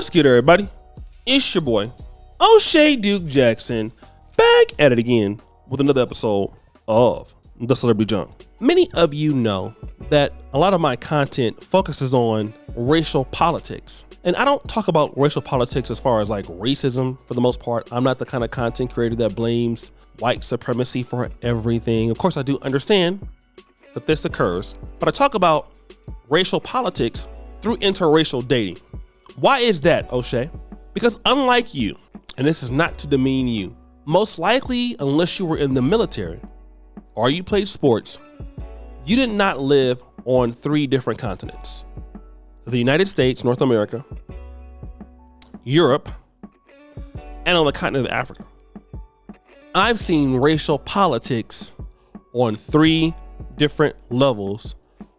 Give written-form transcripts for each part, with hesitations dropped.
What's good, everybody? It's your boy, O'Shea Duke Jackson, back at it again with another episode of The Celebrity Junk. Many of you know that a lot of my content focuses on racial politics. And I don't talk about racial politics as far as like racism for the most part. I'm not the kind of content creator that blames white supremacy for everything. Of course, I do understand that this occurs, but I talk about racial politics through interracial dating. Why is that, O'Shea? Because unlike you, and this is not to demean you, most likely, unless you were in the military or you played sports, you did not live on 3 different continents: the United States, North America, Europe, and on the continent of Africa. I've seen racial politics on 3 different levels.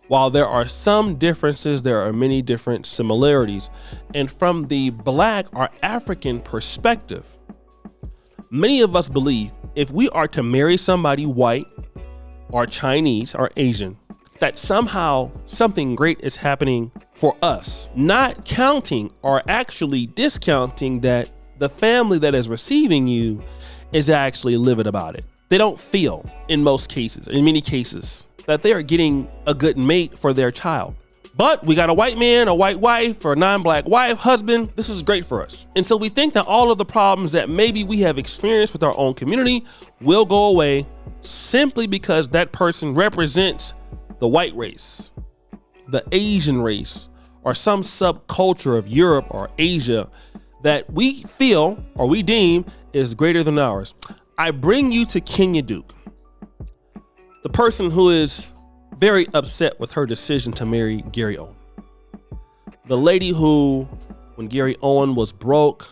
While there are some differences, there are many different similarities. And from the Black or African perspective, many of us believe if we are to marry somebody white or Chinese or Asian, that somehow something great is happening for us, not counting or actually discounting that the family that is receiving you is actually livid about it. They don't feel, in most cases, in many cases, that they are getting a good mate for their child. But we got a white man, a white wife, or a non-black wife, husband. This is great for us. And so we think that all of the problems that maybe we have experienced with our own community will go away simply because that person represents the white race, the Asian race, or some subculture of Europe or Asia that we feel or we deem is greater than ours. I bring you to Kenya Duke, the person who is very upset with her decision to marry Gary Owen. The lady who, when Gary Owen was broke,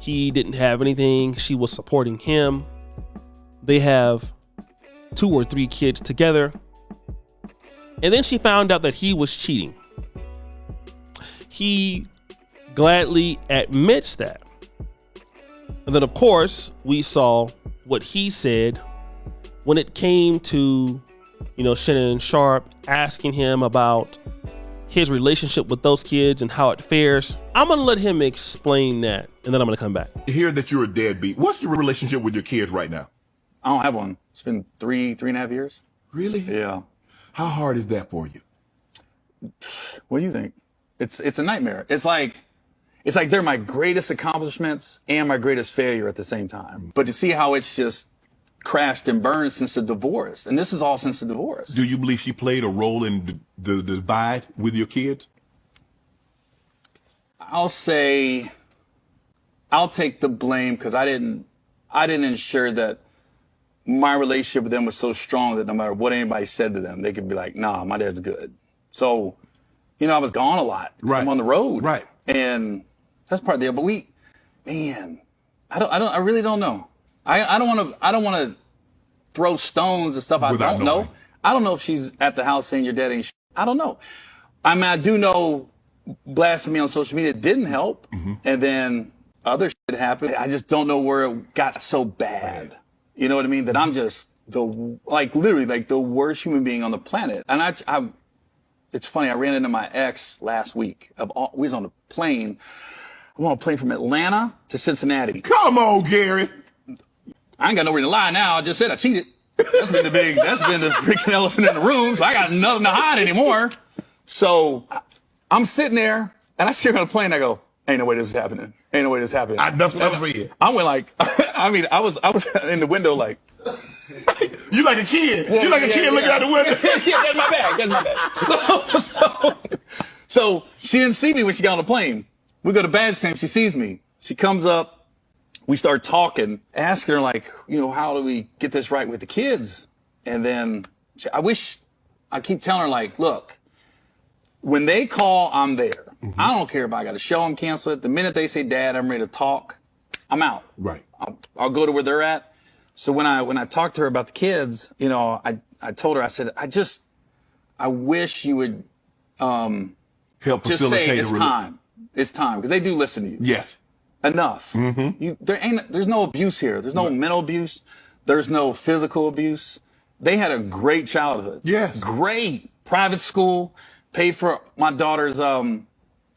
he didn't have anything, she was supporting him. They have 2 or 3 kids together. And then she found out that he was cheating. He gladly admits that. And then, of course, we saw what he said when it came to, Shannon Sharpe asking him about his relationship with those kids and how it fares. I'm going to let him explain that, and then I'm going to come back. I hear that you're a deadbeat. What's your relationship with your kids right now? I don't have one. It's been three and a half years. Really? Yeah. How hard is that for you? What do you think? It's a nightmare. It's like they're my greatest accomplishments and my greatest failure at the same time. But to see how it's just crashed and burned since the divorce, and this is all since the divorce. Do you believe she played a role in the divide with your kids? I'll say I'll take the blame because I didn't ensure that my relationship with them was so strong that no matter what anybody said to them, they could be like, nah, my dad's good. So, I was gone a lot. Right. I'm on the road. Right. And that's part of it. But I really don't know. I don't want to throw stones and stuff I Without don't knowing. know. I don't know if she's at the house saying your dad ain't I don't know. I mean, I do know blasting me on social media didn't help. Mm-hmm. And then other shit happened. I just don't know where it got so bad. Right. You know what I mean? That I'm just literally the worst human being on the planet. And it's funny. I ran into my ex last week. We was on a plane. I'm on a plane from Atlanta to Cincinnati. Come on, Gary. I ain't got nowhere to lie now. I just said I cheated. That's been the freaking elephant in the room. So I got nothing to hide anymore. So I'm sitting there and I see her on a plane. I go, ain't no way this is happening. Ain't no way this is happening. That's what I'm saying. I went I was in the window like. You like a kid. You like a kid looking out the window. That's my bag. So she didn't see me when she got on the plane. We go to baggage claim. She sees me. She comes up. We start talking, asking her how do we get this right with the kids? And then I keep telling her look, when they call, I'm there. Mm-hmm. I don't care if I got to show them, cancel it. The minute they say, Dad, I'm ready to talk, I'm out. Right. I'll go to where they're at. So when I talked to her about the kids, I told her, I said, I wish you would help just say it's time. It's time. Because they do listen to you. Yes. Enough. Mm-hmm. There's no abuse here. There's no mental abuse. There's no physical abuse. They had a great childhood. Yes. Great. Private school. Paid for my daughter's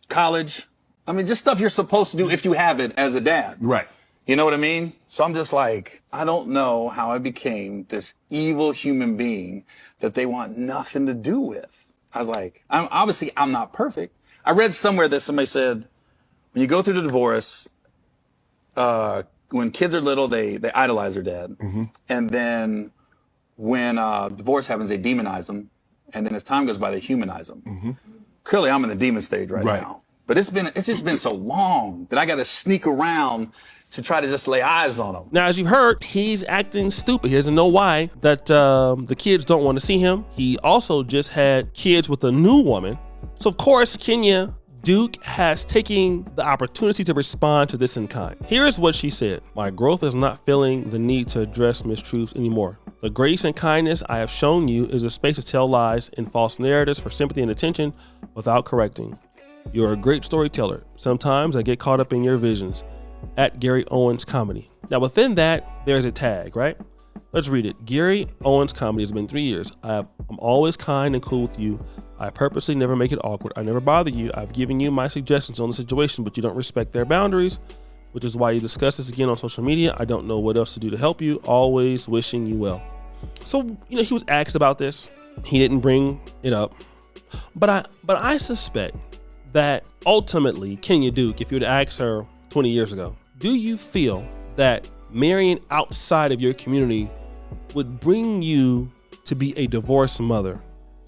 college. I mean, just stuff you're supposed to do if you have it as a dad. Right. You know what I mean? So I'm just like, I don't know how I became this evil human being that they want nothing to do with. I was like, I'm not perfect. I read somewhere that somebody said, when you go through the divorce, when kids are little, they idolize their dad. Mm-hmm. And then when divorce happens, they demonize them. And then as time goes by, they humanize them. Mm-hmm. Clearly, I'm in the demon stage right now. But it's just been so long that I got to sneak around to try to just lay eyes on him. Now, as you heard, he's acting stupid. He doesn't know why that the kids don't want to see him. He also just had kids with a new woman. So, of course, Kenya Duke has taken the opportunity to respond to this in kind. Here's what she said. My growth is not feeling the need to address mistruths anymore. The grace and kindness I have shown you is a space to tell lies and false narratives for sympathy and attention without correcting. You're a great storyteller. Sometimes I get caught up in your visions. At Gary Owen's comedy. Now within that, there's a tag, right? Let's read it. Gary Owen's comedy has been 3 years. I'm always kind and cool with you. I purposely never make it awkward. I never bother you. I've given you my suggestions on the situation, but you don't respect their boundaries, which is why you discuss this again on social media. I don't know what else to do to help you. Always wishing you well. So, he was asked about this. He didn't bring it up. But I suspect that ultimately, Kenya Duke, if you would ask her 20 years ago, do you feel that marrying outside of your community would bring you to be a divorced mother?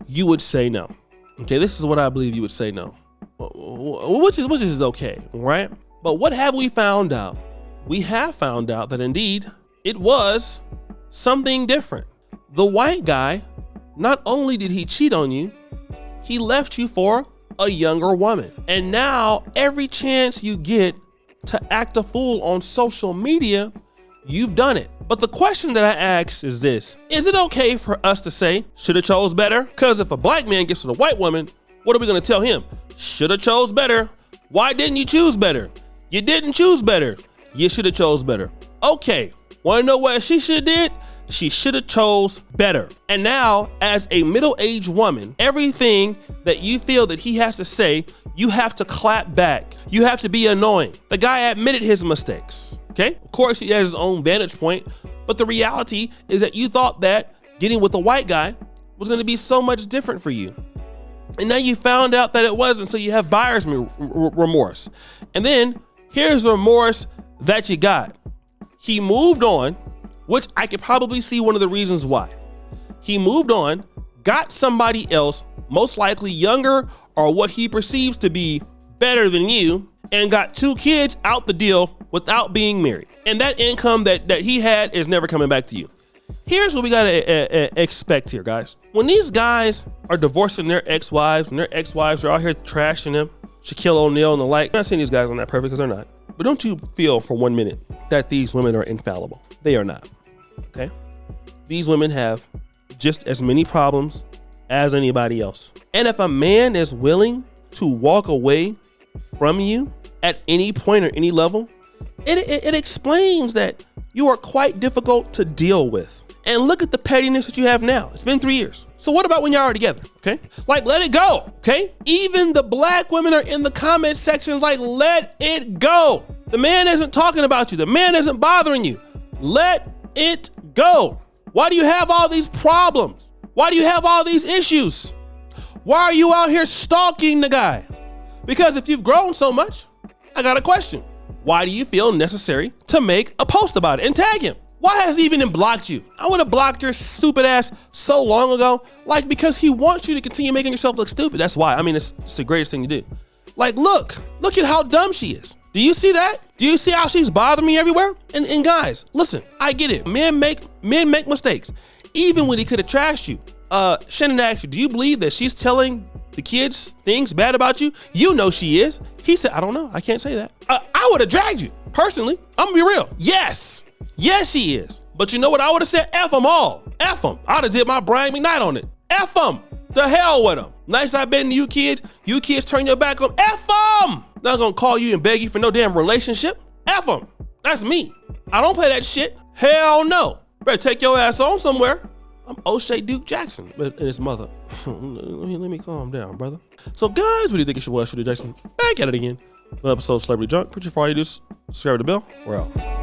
You would say no. Okay, this is what I believe you would say no, which is okay, right? But what have we found out? We have found out that indeed it was something different. The white guy, not only did he cheat on you, he left you for a younger woman. And now every chance you get to act a fool on social media, you've done it. But the question that I ask is this: is it okay for us to say, should have chose better? Because if a black man gets with a white woman, what are we going to tell him? Should have chose better. Why didn't you choose better? You didn't choose better. You should have chose better. Okay, want to know what she should have did? She should have chose better. And now, as a middle-aged woman, everything that you feel that he has to say, you have to clap back. You have to be annoying. The guy admitted his mistakes, okay? Of course, he has his own vantage point, but the reality is that you thought that getting with a white guy was gonna be so much different for you. And now you found out that it wasn't, so you have buyer's remorse. And then, here's the remorse that you got. He moved on, which I could probably see one of the reasons why. He moved on, got somebody else, most likely younger or what he perceives to be better than you, and got 2 kids out the deal without being married. And that income that he had is never coming back to you. Here's what we gotta expect here, guys. When these guys are divorcing their ex-wives and their ex-wives are out here trashing them, Shaquille O'Neal and the like, I'm not saying these guys are not perfect because they're not. But don't you feel for 1 minute that these women are infallible. They are not, okay? These women have just as many problems as anybody else. And if a man is willing to walk away from you at any point or any level, it explains that you are quite difficult to deal with. And look at the pettiness that you have now. It's been 3 years. So what about when y'all are together, okay? Like, let it go, okay? Even the black women are in the comment sections like, let it go. The man isn't talking about you. The man isn't bothering you. Let it go. Why do you have all these problems? Why do you have all these issues? Why are you out here stalking the guy? Because if you've grown so much, I got a question. Why do you feel necessary to make a post about it and tag him? Why has he even blocked you? I would have blocked your stupid ass so long ago. Like, because he wants you to continue making yourself look stupid. That's why. I mean, it's the greatest thing to do. Like, look at how dumb she is. Do you see that? Do you see how she's bothering me everywhere? And guys, listen, I get it. Men make mistakes. Even when he could have trashed you. Shannon asked you, do you believe that she's telling the kids things bad about you? You know she is. He said, I don't know. I can't say that. I would have dragged you. Personally, I'm gonna be real. Yes, she is. But you know what I would have said? F them all. F them. I'd have did my Brian McKnight on it. F them. The hell with them. Nice I've been to you kids. You kids turn your back on. F them. Not gonna call you and beg you for no damn relationship. F them. That's me. I don't play that shit. Hell no. Better take your ass on somewhere. I'm O'Shea Duke Jackson and his mother. let me calm down, brother. So guys, what do you think it should was? Jackson back at it again For the episode of Celebrity Junk, put your fire, you do subscribe to the bell. We're out.